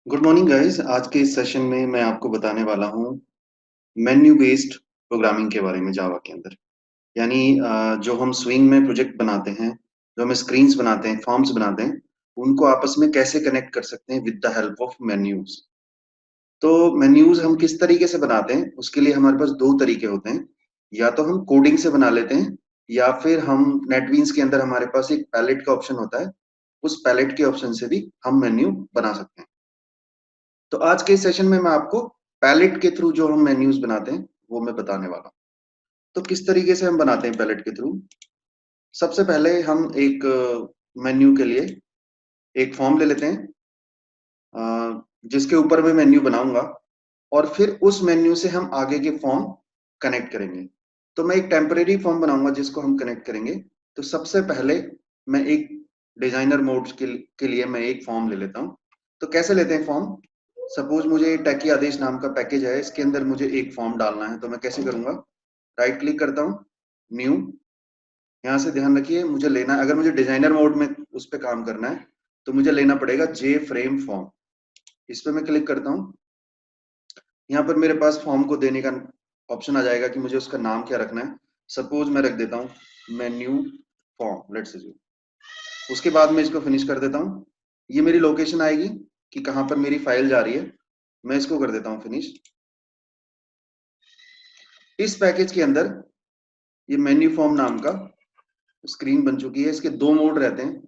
Good morning guys. आज के इस सेशन में मैं आपको बताने वाला हूँ मेन्यू बेस्ड प्रोग्रामिंग के बारे में जावा के अंदर। यानी जो हम स्विंग में प्रोजेक्ट बनाते हैं, जो हम स्क्रीन्स बनाते हैं, फॉर्म्स बनाते हैं, उनको आपस में कैसे कनेक्ट कर सकते हैं with the help of menus. तो मेन्यूज हम किस तरीके से बनाते हैं, उसके लिए हमारे पास दो तरीके होते हैं। या तो हम कोडिंग से बना लेते हैं, या फिर हम नेटबीन्स के अंदर हमारे पास एक पैलेट का ऑप्शन होता है। उस पैलेट के ऑप्शन से भी हम मेन्यू बना सकते हैं। तो आज के सेशन में मैं आपको पैलेट के थ्रू जो हम मेन्यूज बनाते हैं वो मैं बताने वाला हूँ। तो किस तरीके से हम बनाते हैं पैलेट के थ्रू। सबसे पहले हम एक मेन्यू के लिए एक फॉर्म ले लेते हैं, जिसके ऊपर मैं मेन्यू बनाऊंगा, और फिर उस मेन्यू से हम आगे के फॉर्म कनेक्ट करेंगे। तो मैं एक टेम्परेरी फॉर्म बनाऊंगा जिसको हम कनेक्ट करेंगे। तो सबसे पहले मैं एक डिजाइनर मोड के लिए मैं एक फॉर्म ले लेता हूँ। तो कैसे लेते हैं फॉर्म। सपोज मुझे टैकी आदेश नाम का पैकेज है, इसके अंदर मुझे एक फॉर्म डालना है। तो मैं कैसे करूंगा, राइट क्लिक करता हूँ, न्यू। यहाँ से ध्यान रखिए, मुझे लेना है, अगर मुझे डिजाइनर मोड में उस पर काम करना है तो मुझे लेना पड़ेगा जे फ्रेम फॉर्म। इस पर मैं क्लिक करता हूँ। यहाँ पर मेरे पास फॉर्म को देने का ऑप्शन आ जाएगा कि मुझे उसका नाम क्या रखना है। सपोज मैं रख देता हूँ मेन्यू फॉर्म, लेट्स से। उसके बाद मैं इसको फिनिश कर देता हूँ। ये मेरी लोकेशन आएगी कि कहाँ पर मेरी फाइल जा रही है। मैं इसको कर देता हूँ फिनिश। इस पैकेज के अंदर ये मेन्यू फॉर्म नाम का स्क्रीन बन चुकी है। इसके दो मोड रहते हैं,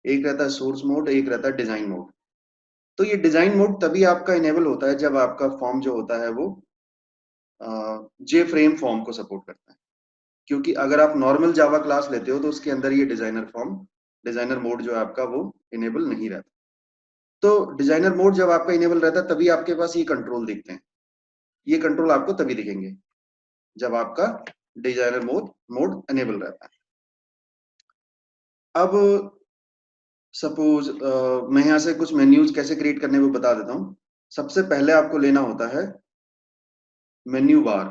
एक रहता है सोर्स मोड, एक रहता है डिजाइन मोड। तो ये डिजाइन मोड तभी आपका इनेबल होता है जब आपका फॉर्म जो होता है वो जे फ्रेम फॉर्म को सपोर्ट करता है। क्योंकि अगर आप नॉर्मल जावा क्लास लेते हो तो उसके अंदर ये डिजाइनर फॉर्म, डिजाइनर मोड जो है आपका वो इनेबल नहीं रहता। तो डिजाइनर मोड जब आपका इनेबल रहता है तभी आपके पास ये कंट्रोल दिखते हैं। ये कंट्रोल आपको तभी दिखेंगे जब आपका डिजाइनर मोड मोड इनेबल रहता है। अब सपोज मैं यहाँ से कुछ मेन्यूज कैसे क्रिएट करने वो बता देता हूँ। सबसे पहले आपको लेना होता है मेन्यू बार।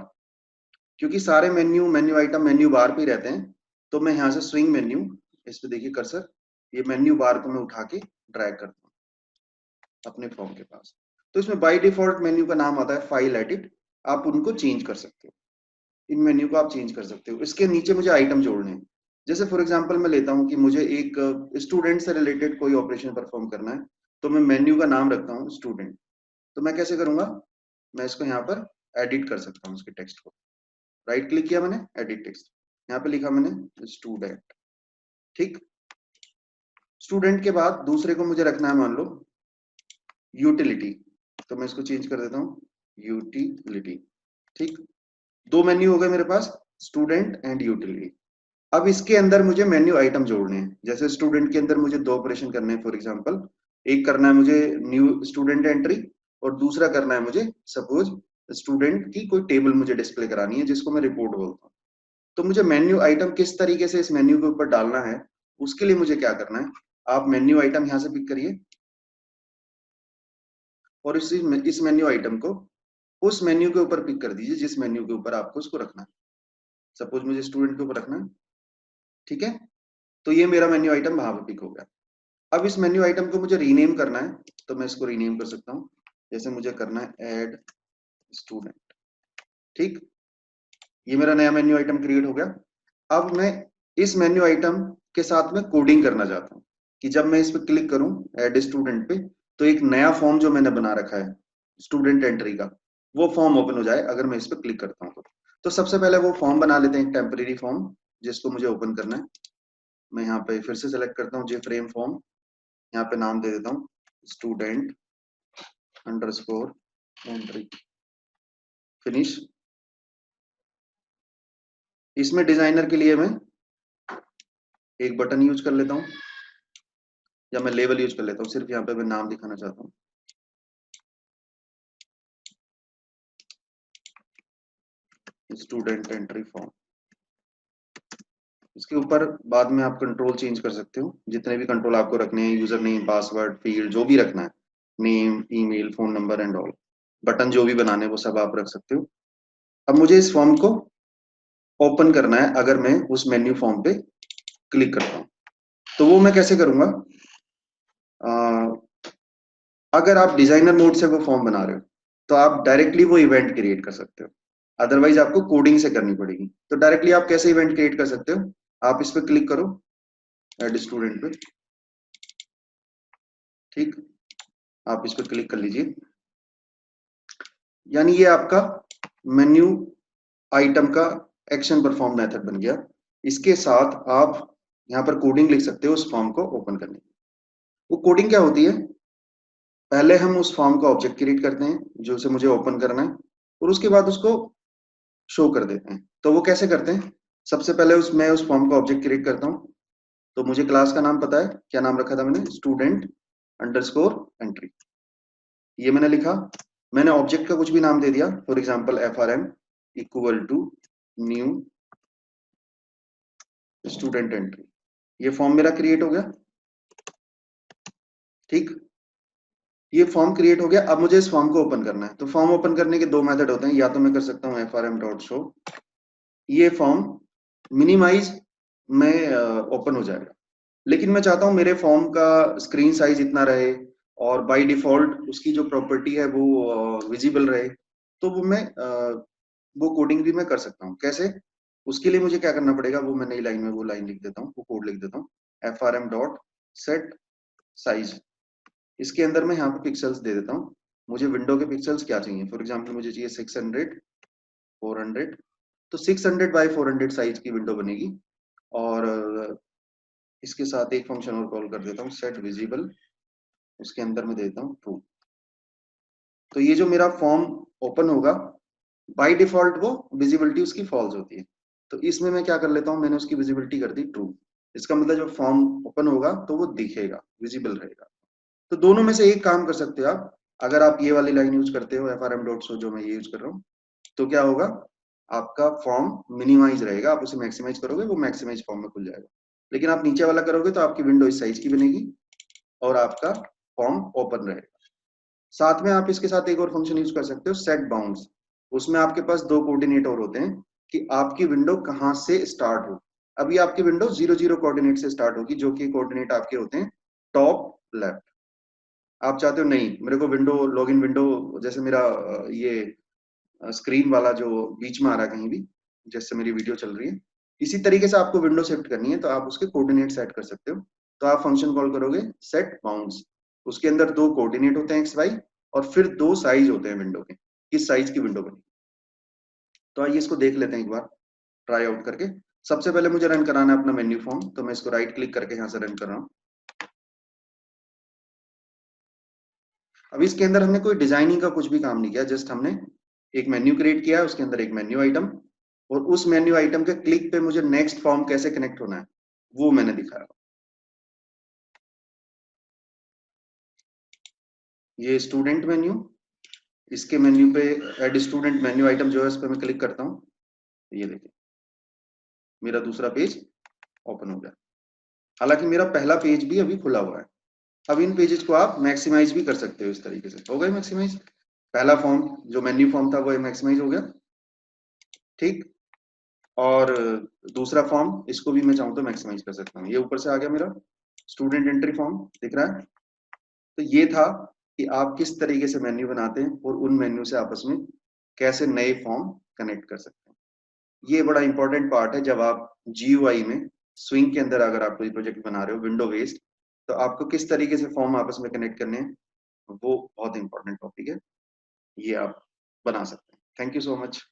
क्योंकि सारे मेन्यू आइटम मेन्यू बार पे ही रहते हैं। तो मैं यहाँ से स्विंग मेन्यू, इस पे देखिए कर्सर, ये मेन्यू बार को मैं उठा के ड्रैग करता हूँ अपने फॉर्म के पास। तो इसमें बाय डिफॉल्ट मेन्यू का नाम आता है फाइल एडिट। आप उनको चेंज कर सकते हो, इन मेन्यू को आप चेंज कर सकते हो। इसके नीचे मुझे आइटम जोड़ने हैं। जैसे फॉर एग्जांपल मैं लेता हूँ कि मुझे एक स्टूडेंट से रिलेटेड कोई ऑपरेशन परफॉर्म करना है। तो मैं मेन्यू का नाम रखता हूँ स्टूडेंट। तो मैं कैसे करूंगा, मैं इसको यहाँ पर एडिट कर सकता हूँ, इसके टेक्स्ट को राइट क्लिक किया मैंने, एडिट टेक्स्ट, यहाँ पे लिखा मैंने स्टूडेंट। ठीक। स्टूडेंट के बाद दूसरे को मुझे रखना है, मान लो यूटिलिटी। तो मैं इसको चेंज कर देता हूँ यूटिलिटी। ठीक। दो मेन्यू हो गए मेरे पास, स्टूडेंट एंड यूटिलिटी। अब इसके अंदर मुझे मेन्यू आइटम जोड़ने हैं। जैसे स्टूडेंट के अंदर मुझे दो ऑपरेशन करने हैं। फॉर एग्जांपल, एक करना है मुझे न्यू स्टूडेंट एंट्री, और दूसरा करना है मुझे सपोज स्टूडेंट की कोई टेबल मुझे डिस्प्ले करानी है जिसको मैं रिपोर्ट बोलता हूँ। तो मुझे मेन्यू आइटम किस तरीके से इस मेन्यू के ऊपर डालना है, उसके लिए मुझे क्या करना है, आप मेन्यू आइटम यहाँ से पिक करिए, और इस मेन्यू आइटम को उस मेन्यू के ऊपर पिक कर दीजिए जिस मेन्यू के ऊपर आपको उसको रखना है। सपोज मुझे स्टूडेंट के ऊपर रखना है। ठीक है। तो ये मेरा मेन्यू आइटम वहां पर पिक हो गया। अब इस मेन्यू आइटम को मुझे रीनेम करना है, तो मैं इसको रीनेम कर सकता हूँ। जैसे मुझे करना है ऐड स्टूडेंट। ठीक। ये मेरा नया मेन्यू आइटम क्रिएट हो गया। अब मैं इस मेन्यू आइटम के साथ में कोडिंग करना चाहता हूँ कि जब मैं इस पर क्लिक करूं ऐड स्टूडेंट पे, तो एक नया फॉर्म जो मैंने बना रखा है स्टूडेंट एंट्री का, वो फॉर्म ओपन हो जाए अगर मैं इस पर क्लिक करता हूँ तो सबसे पहले वो फॉर्म बना लेते हैं, टेम्परेरी फॉर्म जिसको मुझे ओपन करना है। मैं यहाँ पे फिर से सेलेक्ट करता हूँ जे फ्रेम फॉर्म, यहाँ पे नाम दे देता हूँ स्टूडेंट अंडरस्कोर एंट्री, फिनिश। इसमें डिजाइनर के लिए मैं एक बटन यूज कर लेता हूँ, या मैं लेवल यूज कर लेता हूँ। सिर्फ यहाँ पे मैं नाम दिखाना चाहता हूँ स्टूडेंट एंट्री फॉर्म। इसके ऊपर बाद में आप कंट्रोल चेंज कर सकते हो, जितने भी कंट्रोल आपको रखने हैं, यूजर नेम, पासवर्ड, फील्ड, जो भी रखना है, name, email, phone number and all, button जो भी बनाने वो सब आप रख सकते हो। अब मुझे इस फॉर्म को ओपन करना है अगर मैं उस मेन्यू फॉर्म पे क्लिक करता हूँ। तो वो मैं कैसे करूंगा, अगर आप डिजाइनर मोड से वो फॉर्म बना रहे हो तो आप डायरेक्टली वो इवेंट क्रिएट कर सकते हो, अदरवाइज आपको कोडिंग से करनी पड़ेगी। तो डायरेक्टली आप कैसे इवेंट क्रिएट कर सकते हो, आप इस पे क्लिक करो, ऐड स्टूडेंट पे, ठीक, आप इस पे क्लिक कर लीजिए। यानी ये आपका मेन्यू आइटम का एक्शन परफॉर्म मेथड बन गया। इसके साथ आप यहाँ पर कोडिंग लिख सकते हो उस फॉर्म को ओपन करने की। वो कोडिंग क्या होती है, पहले हम उस फॉर्म का ऑब्जेक्ट क्रिएट करते हैं जो उसे मुझे ओपन करना है, और उसके बाद उसको शो कर देते हैं। तो वो कैसे करते हैं, सबसे पहले मैं उस फॉर्म का ऑब्जेक्ट क्रिएट करता हूँ। तो मुझे क्लास का नाम पता है, क्या नाम रखा था मैंने, स्टूडेंट अंडरस्कोर एंट्री, ये मैंने लिखा। मैंने ऑब्जेक्ट का कुछ भी नाम दे दिया, for example FRM equal to new student entry, ये फॉर्म मेरा क्रिएट हो गया। ठीक, ये फॉर्म क्रिएट हो गया। अब मुझे इस फॉर्म को ओपन करना है। तो फॉर्म ओपन करने के दो मेथड होते हैं, या तो मैं कर सकता हूँ FRM.show, ये फॉर्म मिनिमाइज में ओपन हो जाएगा। लेकिन मैं चाहता हूं मेरे फॉर्म का स्क्रीन साइज इतना रहे और बाय डिफॉल्ट उसकी जो प्रॉपर्टी है वो विजिबल रहे, तो वो कोडिंग भी मैं कर सकता हूँ। कैसे, उसके लिए मुझे क्या करना पड़ेगा, वो मैं नई लाइन में वो लाइन लिख देता हूँ, वो कोड लिख देता हूँ, FRM.set साइज। इसके अंदर मैं यहाँ पे पिक्सल्स दे देता हूँ। मुझे विंडो के पिक्सल्स क्या चाहिए, फॉर एग्जाम्पल मुझे चाहिए 600 400, तो 600 बाय 400 साइज की विंडो बनेगी। और इसके साथ एक फंक्शन और कॉल कर देता हूँ, सेट विजिबल, उसके अंदर मैं देता हूँ ट्रू। तो ये जो मेरा फॉर्म ओपन होगा, बाय डिफॉल्ट वो विजिबिलिटी उसकी फॉल्स होती है। तो इसमें मैं क्या कर लेता हूँ, मैंने उसकी विजिबिलिटी कर दी ट्रू। इसका मतलब जब फॉर्म ओपन होगा तो वो दिखेगा, विजिबल रहेगा। तो दोनों में से एक काम कर सकते हो आप। अगर आप ये वाली लाइन यूज करते हो FRM.show, जो मैं ये यूज कर रहा हूँ, तो क्या होगा, आपका फॉर्म मिनिमाइज रहेगा। आप उसे मैक्सिमाइज करोगे, वो मैक्सिमाइज फॉर्म में खुल जाएगा। लेकिन आप नीचे वाला करोगे तो आपकी विंडो इस साइज की बनेगी और आपका फॉर्म ओपन रहेगा। साथ में आप इसके साथ एक और फंक्शन यूज कर सकते हो, सेट बाउंड्स। उसमें आपके पास दो कोऑर्डिनेट और होते हैं कि आपकी विंडो कहां से स्टार्ट हो। अभी आपकी विंडो 0 0 कोऑर्डिनेट से स्टार्ट होगी, जो कि कोऑर्डिनेट आपके होते हैं टॉप लेफ्ट। आप चाहते हो नहीं, मेरे को विंडो लॉगिन विंडो, जैसे मेरा ये स्क्रीन वाला जो बीच में आ रहा है कहीं भी, जैसे मेरी वीडियो चल रही है, इसी तरीके से आपको विंडो शिफ्ट करनी है, तो आप उसके कोऑर्डिनेट सेट कर सकते हो। तो आप फंक्शन कॉल करोगे सेट बाउंड्स, उसके अंदर दो कोऑर्डिनेट होते हैं XY, और फिर दो साइज होते हैं विंडो के, किस साइज की विंडो बनी। तो आइए इसको देख लेते हैं एक बार ट्राई आउट करके। सबसे पहले मुझे रन कराना है अपना मेन्यू फॉर्म, तो मैं इसको राइट क्लिक करके यहाँ से रन कर रहा हूँ। अब इसके अंदर हमने कोई डिजाइनिंग का कुछ भी काम नहीं किया, जस्ट हमने एक मेन्यू क्रिएट किया है, उसके अंदर एक मेन्यू आइटम, और उस मेन्यू आइटम के क्लिक पे मुझे नेक्स्ट फॉर्म कैसे कनेक्ट होना है वो मैंने दिखाया। ये स्टूडेंट मेन्यू, इसके मेन्यू पे एड स्टूडेंट मेन्यू आइटम जो है, इस पर मैं क्लिक करता हूँ, ये देखिए मेरा दूसरा पेज ओपन हो गया। हालांकि मेरा पहला पेज भी अभी खुला हुआ है। अब इन पेजेस को आप मैक्सिमाइज भी कर सकते हो, इस तरीके से हो गए मैक्सिमाइज। पहला फॉर्म जो मेन्यू फॉर्म था वो मैक्सिमाइज हो गया, ठीक। और दूसरा फॉर्म, इसको भी मैं चाहूँ तो मैक्सिमाइज कर सकता हूँ। ये ऊपर से आ गया मेरा स्टूडेंट एंट्री फॉर्म, दिख रहा है। तो ये था कि आप किस तरीके से मेन्यू बनाते हैं और उन मेन्यू से आपस में कैसे नए फॉर्म कनेक्ट कर सकते हैं। ये बड़ा इंपॉर्टेंट पार्ट है जब आप GUI में स्विंग के अंदर अगर आप कोई प्रोजेक्ट बना रहे हो विंडो बेस्ड, तो आपको किस तरीके से फॉर्म आपस में कनेक्ट करने हैं, वो बहुत इंपॉर्टेंट टॉपिक है। ये आप बना सकते हैं। Thank you so much.